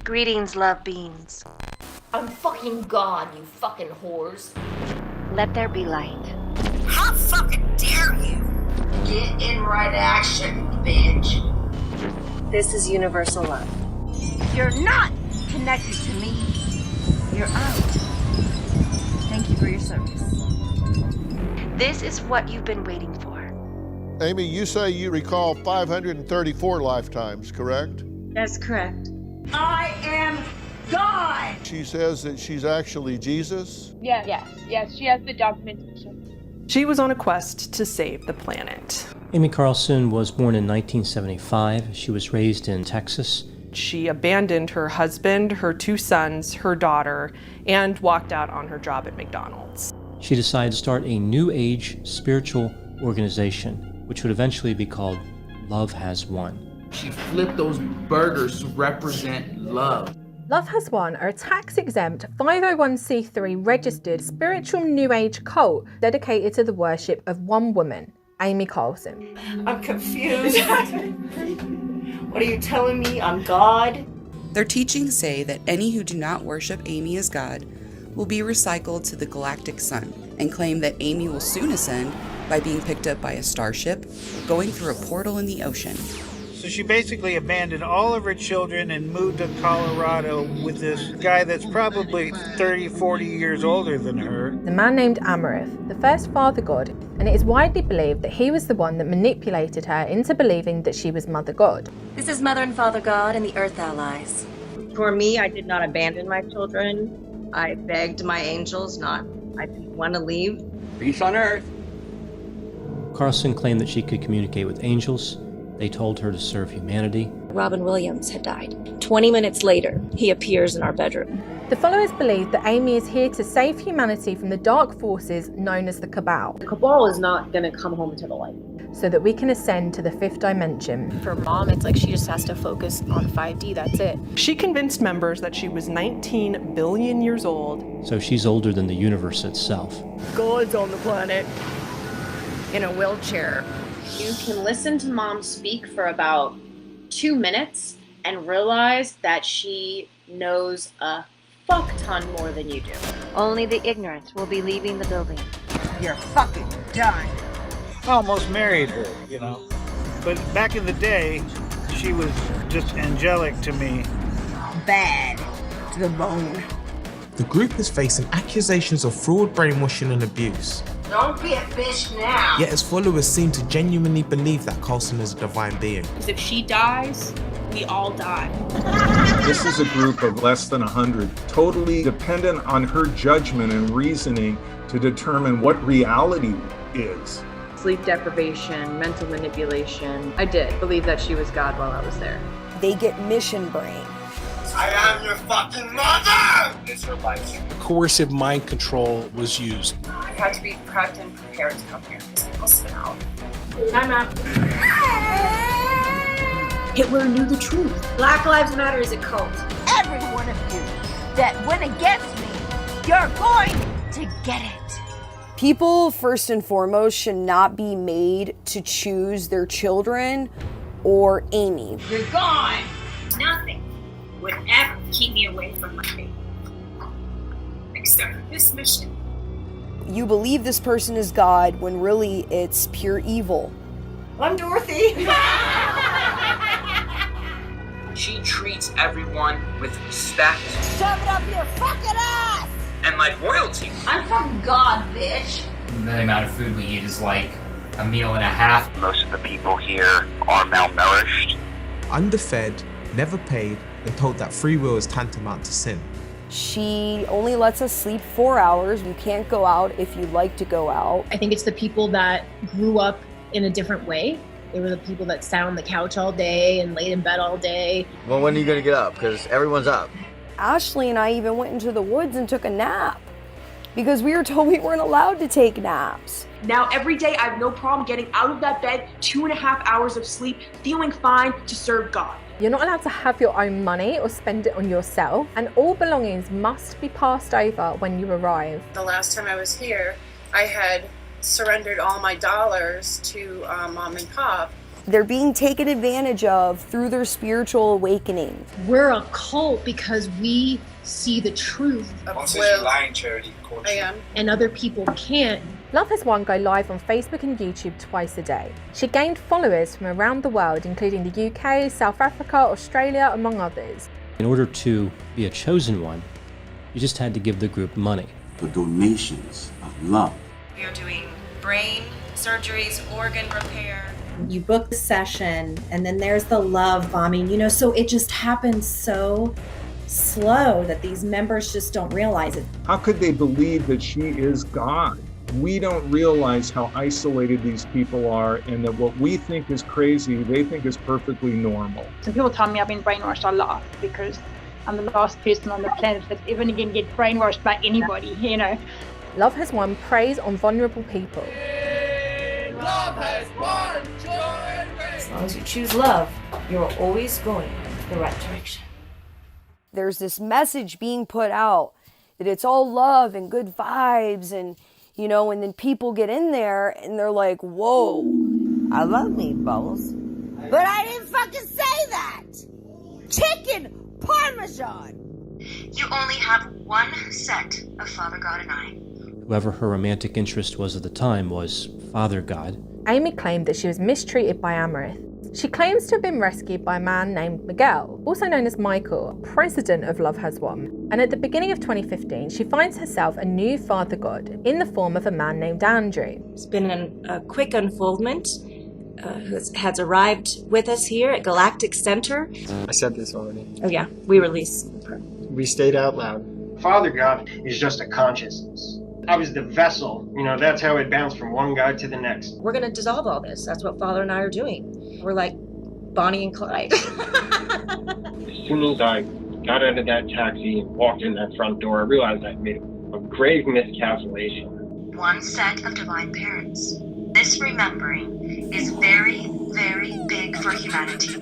Greetings, love beans. I'm fucking God, you fucking whores. Let there be light. How fucking dare you? Get in right action, bitch. This is universal love. You're not connected to me. You're out. Thank you for your service. This is what you've been waiting for. Amy, you say you recall 534 lifetimes, correct? That's correct. I am God! She says that she's actually Jesus? Yes, she has the documentation. She was on a quest to save the planet. Amy Carlson was born in 1975. She was raised in Texas. She abandoned her husband, her 2 sons, her daughter, and walked out on her job at McDonald's. She decided to start a New Age spiritual organization, which would eventually be called Love Has Won. She flipped those burgers to represent love. Love Has Won are a tax-exempt 501c3 registered spiritual New Age cult dedicated to the worship of one woman, Amy Carlson. I'm confused. What are you telling me? I'm God? Their teachings say that any who do not worship Amy as God will be recycled to the galactic sun, and claim that Amy will soon ascend by being picked up by a starship, going through a portal in the ocean. So she basically abandoned all of her children and moved to Colorado with this guy that's probably 30, 40 years older than her. The man named Amarith, the first father god, and it is widely believed that he was the one that manipulated her into believing that she was Mother God. This is Mother and Father God and the Earth Allies. For me, I did not abandon my children. I begged my angels I didn't want to leave. Peace on earth. Carlson claimed that she could communicate with angels. They told her to serve humanity. Robin Williams had died. 20 minutes later, he appears in our bedroom. The followers believe that Amy is here to save humanity from the dark forces known as the Cabal. The Cabal is not going to come home to the light. So that we can ascend to the 5th dimension. For Mom, it's like she just has to focus on 5D, that's it. She convinced members that she was 19 billion years old. So she's older than the universe itself. God's on the planet. In a wheelchair. You can listen to Mom speak for about 2 minutes and realize that she knows a fuck ton more than you do. Only the ignorant will be leaving the building. You're fucking done. I almost married her, But back in the day, she was just angelic to me. Bad to the bone. The group is facing accusations of fraud, brainwashing and abuse. Don't be a bitch now. Yet its followers seem to genuinely believe that Carlson is a divine being. Because if she dies, we all die. This is a group of less than 100, totally dependent on her judgment and reasoning to determine what reality is. Sleep deprivation, mental manipulation. I did believe that she was God while I was there. They get mission brain. I am your fucking mother! It's her life. Coercive mind control was used. I had to be prepped and prepared to come here. I'll spin out. Time out. Hitler knew the truth. Black Lives Matter is a cult. Every one of you that went against me, you're going to get it. People, first and foremost, should not be made to choose their children or Amy. You're gone. Nothing would ever keep me away from my baby. Except for this mission. You believe this person is God when really it's pure evil. I'm Dorothy. She treats everyone with respect. Shove it up your fucking ass! And like royalty. I'm from God, bitch. The amount of food we eat is like a meal and a half. Most of the people here are malnourished. Underfed, never paid, and told that free will is tantamount to sin. She only lets us sleep 4 hours. You can't go out if you'd like to go out. I think it's the people that grew up in a different way. They were the people that sat on the couch all day and laid in bed all day. Well, when are you gonna get up? Because everyone's up. Ashley and I even went into the woods and took a nap because we were told we weren't allowed to take naps. Now every day I have no problem getting out of that bed, 2.5 hours of sleep, feeling fine to serve God. You're not allowed to have your own money or spend it on yourself, and all belongings must be passed over when you arrive. The last time I was here, I had surrendered all my dollars to Mom and Pop, They're being taken advantage of through their spiritual awakening. We're a cult because we see the truth of lying charity culture. I am, and other people can't. Love Has Won go live on Facebook and YouTube twice a day. She gained followers from around the world, including the UK, South Africa, Australia, among others. In order to be a chosen one, you just had to give the group money. The donations of love. We are doing brain surgeries, organ repair. You book the session, and then there's the love bombing, so it just happens so slow that these members just don't realize it. How could they believe that she is God? We don't realize how isolated these people are, and that what we think is crazy, they think is perfectly normal. Some people tell me I've been brainwashed a lot because I'm the last person on the planet that's ever going to get brainwashed by anybody, Love Has Won preys on vulnerable people. Love has won. As long as you choose love, you're always going the right direction. There's this message being put out that it's all love and good vibes, and and then people get in there and they're like, whoa. I love meatballs, but I didn't fucking say that. Chicken Parmesan. You only have one set of Father God and I. Whoever her romantic interest was at the time was Father God. Amy claimed that she was mistreated by Amaranth. She claims to have been rescued by a man named Miguel, also known as Michael, president of Love Has Won. And at the beginning of 2015, she finds herself a new father god in the form of a man named Andrew. It's been a quick unfoldment. Who has arrived with us here at Galactic Center. I said this already. Oh yeah, we release. We stayed out loud. Father God is just a consciousness. I was the vessel. That's how it bounced from one guy to the next. We're going to dissolve all this. That's what Father and I are doing. We're like Bonnie and Clyde. As soon as I got out of that taxi and walked in that front door, I realized I'd made a grave miscalculation. One set of divine parents. This remembering is very, very big for humanity.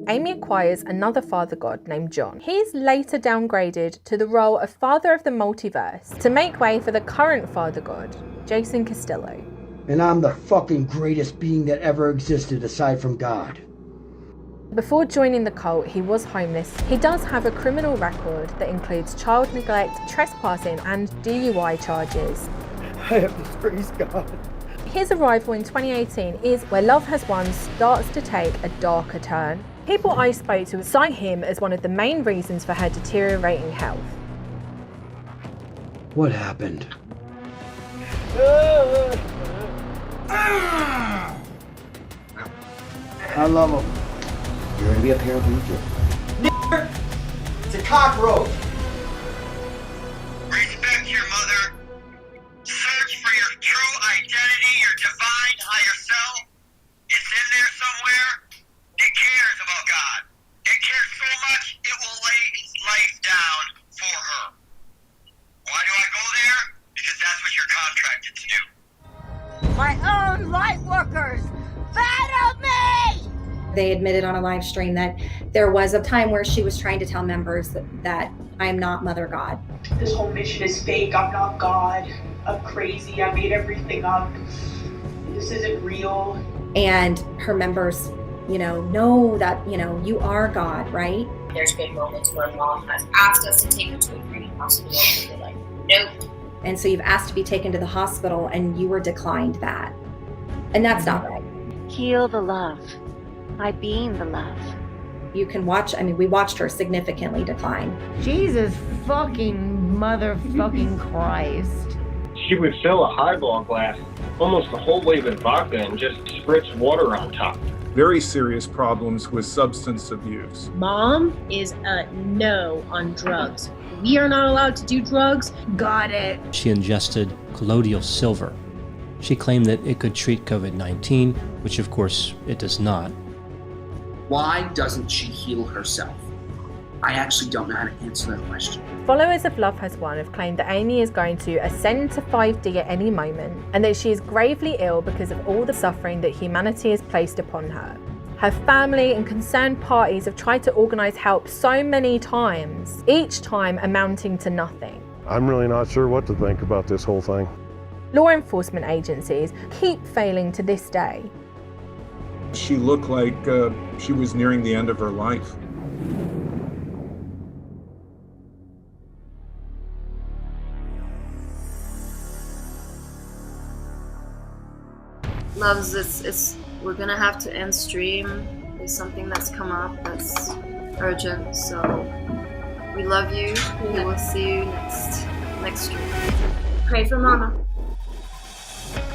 Amy acquires another father god named John. He's later downgraded to the role of Father of the Multiverse to make way for the current father god, Jason Castillo. And I'm the fucking greatest being that ever existed aside from God. Before joining the cult, he was homeless. He does have a criminal record that includes child neglect, trespassing, and DUI charges. I have disgraced God. His arrival in 2018 is where Love Has Won starts to take a darker turn. People I spoke to cite him as one of the main reasons for her deteriorating health. What happened? I love him. You're gonna be a paraplegic. It's a cockroach. Respect your mother. Search for your true identity, your divine higher self. It's in there somewhere. It cares about God. It cares so much it will lay its life down for her. Why do I go there? Because that's what you're contracted to do. My own light workers, battle me! They admitted on a live stream that there was a time where she was trying to tell members that I'm not Mother God. This whole mission is fake. I'm not God. I'm crazy. I made everything up. This isn't real. And her members, know that, you are God, right? There's been moments where Mom has asked us to take her to a breeding hospital and we're like, nope. And so you've asked to be taken to the hospital and you were declined that. And that's not right. Heal the love by being the love. You can watch, we watched her significantly decline. Jesus fucking motherfucking Christ. She would fill a highball glass almost the whole way with vodka and just spritz water on top. Very serious problems with substance abuse. Mom is a no on drugs. We are not allowed to do drugs. Got it. She ingested colloidal silver. She claimed that it could treat COVID-19, which of course it does not. Why doesn't she heal herself? I actually don't know how to answer that question. Followers of Love Has Won have claimed that Amy is going to ascend to 5D at any moment, and that she is gravely ill because of all the suffering that humanity has placed upon her. Her family and concerned parties have tried to organise help so many times, each time amounting to nothing. I'm really not sure what to think about this whole thing. Law enforcement agencies keep failing to this day. She looked like she was nearing the end of her life. Loves, we're gonna have to end stream. There's something that's come up that's urgent, so we love you. We will see you next stream. Pray for Mama.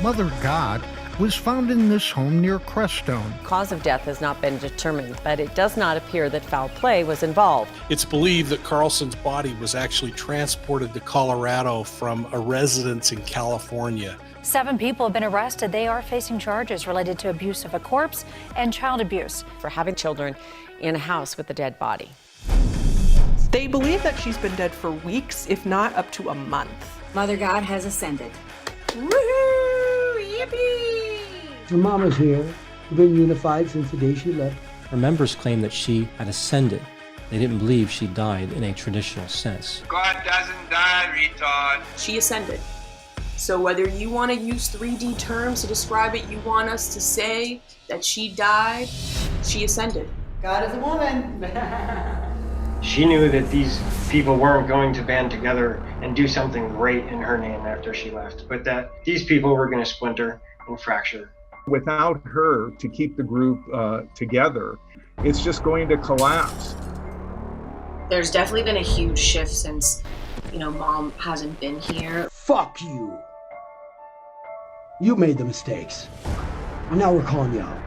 Mother God was found in this home near Crestone. Cause of death has not been determined, but it does not appear that foul play was involved. It's believed that Carlson's body was actually transported to Colorado from a residence in California. 7 people have been arrested. They are facing charges related to abuse of a corpse and child abuse. For having children in a house with a dead body. They believe that she's been dead for weeks, if not up to a month. Mother God has ascended. Woohoo! Yippee! Her mama's here. We've been unified since the day she left. Her members claim that she had ascended. They didn't believe she died in a traditional sense. God doesn't die, retard. She ascended. So whether you want to use 3D terms to describe it, you want us to say that she died, she ascended. God is a woman. She knew that these people weren't going to band together and do something great in her name after she left, but that these people were going to splinter and fracture. Without her to keep the group together, it's just going to collapse. There's definitely been a huge shift since, Mom hasn't been here. Fuck you. You made the mistakes. And now we're calling you out.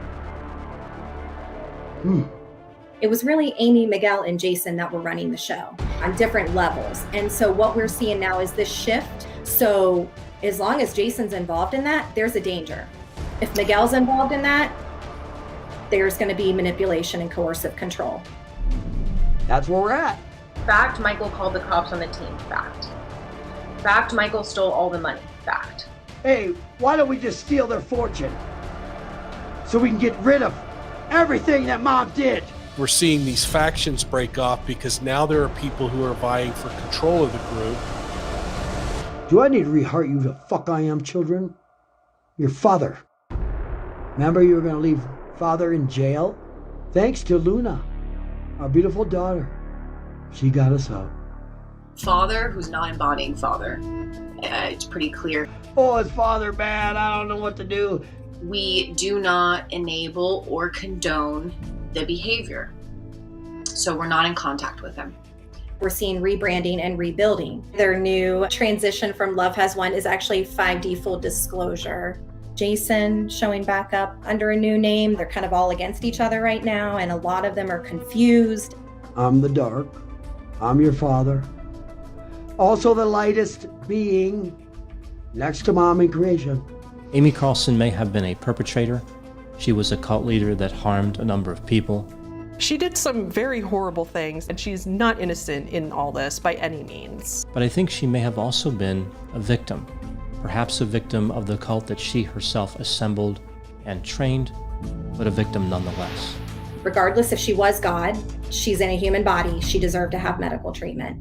It was really Amy, Miguel, and Jason that were running the show on different levels. And so what we're seeing now is this shift. So as long as Jason's involved in that, there's a danger. If Miguel's involved in that, there's going to be manipulation and coercive control. That's where we're at. Fact, Michael called the cops on the team. Fact. Fact, Michael stole all the money. Fact. Hey, why don't we just steal their fortune? So we can get rid of everything that Mom did. We're seeing these factions break off because now there are people who are vying for control of the group. Do I need to reheart you the fuck I am, children? Your father. Remember you were going to leave father in jail? Thanks to Luna, our beautiful daughter. She got us out. Father, who's not embodying father. It's pretty clear. Oh, is father bad? I don't know what to do. We do not enable or condone the behavior. So we're not in contact with him. We're seeing rebranding and rebuilding. Their new transition from Love Has Won is actually 5D full disclosure. Jason showing back up under a new name. They're kind of all against each other right now, and a lot of them are confused. I'm the dark. I'm your father. Also the lightest being next to Mom in creation. Amy Carlson may have been a perpetrator. She was a cult leader that harmed a number of people. She did some very horrible things, and she's not innocent in all this by any means. But I think she may have also been a victim. Perhaps a victim of the cult that she herself assembled and trained, but a victim nonetheless. Regardless if she was God, she's in a human body. She deserved to have medical treatment.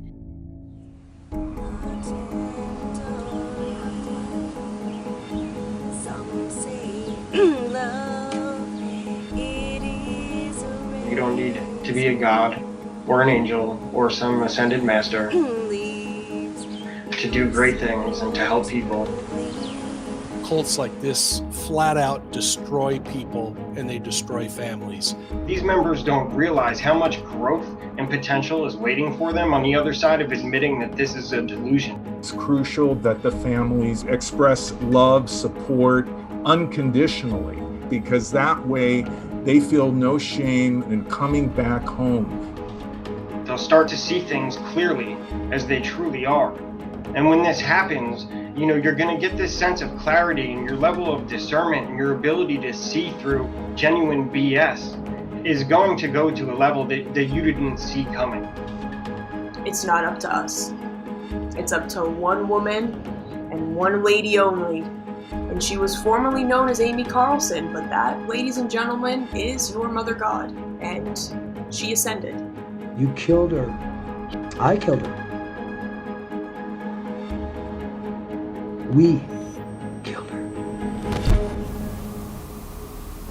You don't need to be a god or an angel or some ascended master to do great things and to help people. Cults like this flat out destroy people and they destroy families. These members don't realize how much growth and potential is waiting for them on the other side of admitting that this is a delusion. It's crucial that the families express love, support unconditionally, because that way they feel no shame in coming back home. They'll start to see things clearly as they truly are. And when this happens, you're going to get this sense of clarity, and your level of discernment and your ability to see through genuine BS is going to go to a level that you didn't see coming. It's not up to us. It's up to one woman and one lady only. And she was formerly known as Amy Carlson, but that, ladies and gentlemen, is your Mother God. And she ascended. You killed her. I killed her. We killed her.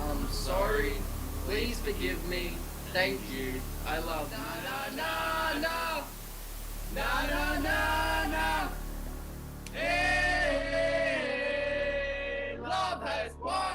I'm sorry. Thank you. I love you. Na na na na na na na. Hey, love has won.